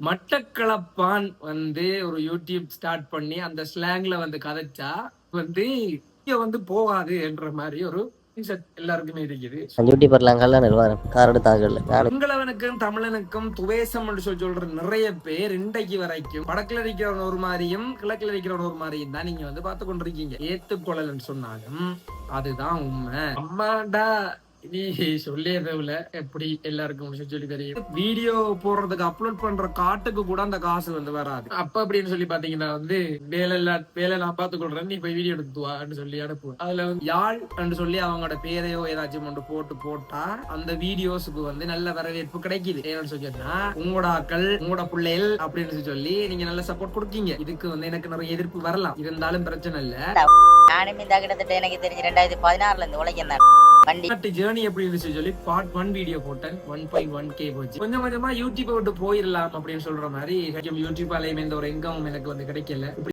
மட்டக்களப்பான் வந்து ஒரு YouTube start பண்ணி அந்த ஸ்லாங்ல வந்து கதைச்சா வந்து இங்க வந்து போகாது என்ற மாதிரி ஒரு எல்லாருக்குமே இருக்குது. யூடியூபர்லாம் நிர்வாகம் காரோட தாக்கல சிங்களவனுக்கும் தமிழனுக்கும் துவேசம் என்று சொல்ற நிறைய பேர் இன்றைக்கு வரைக்கும் வடக்குல இருக்கிறவன் ஒரு மாதிரியும் கிழக்குல இருக்கிறவன் ஒரு மாதிரியும் தான் நீங்க வந்து பார்த்து கொண்டிருக்கீங்க. ஏத்துக்கொள்ளலன்னு சொன்னாலும் அதுதான் உண்மை. அம்மாடா நீ சொல்லியதுல எப்படி எல்லாருக்கும் சொல்லி தெரியும். வீடியோ போடுறதுக்கு அப்லோட் பண்ற காட்டுக்கு கூட அந்த காசு வந்து வராது. அப்ப அப்படின்னு சொல்லி பாத்தீங்கன்னா வந்து வேலை நான் பார்த்து கொள்றேன், நீ போய் வீடியோ எடுத்துவான்னு சொல்லி அனுப்புவேன். அதுல வந்து யாழ் சொல்லி அவங்களோட பேரையோ ஏதாச்சும் ஒன்று போட்டா அந்த வீடியோஸுக்கு வந்து நல்ல வரவேற்பு கிடைக்குது. ஏன்னு சொல்லினா உங்களோட ஆக்கள் உங்களோட பிள்ளைகள் அப்படின்னு சொல்லி நீங்க நல்ல சப்போர்ட் கொடுக்கீங்க. இதுக்கு வந்து எனக்கு நிறைய எதிர்ப்பு வரலாம், இருந்தாலும் பிரச்சனை இல்ல. நானும் இந்த கிட்டத்தட்ட எனக்கு தெரிஞ்சு 2016 இருந்து உழைக்கிறேன். ஜேர்னி எப்படி இருந்துச்சு சொல்லி பார்ட் 1 வீடியோ போட்டேன். 1.1K போச்சு. கொஞ்சம் கொஞ்சமா யூடியூப் விட்டு போயிடலாம் அப்படின்னு சொல்ற மாதிரி யூடியூப் அலையும் எந்த ஒரு இன்கமும் எனக்கு வந்து கிடைக்கல.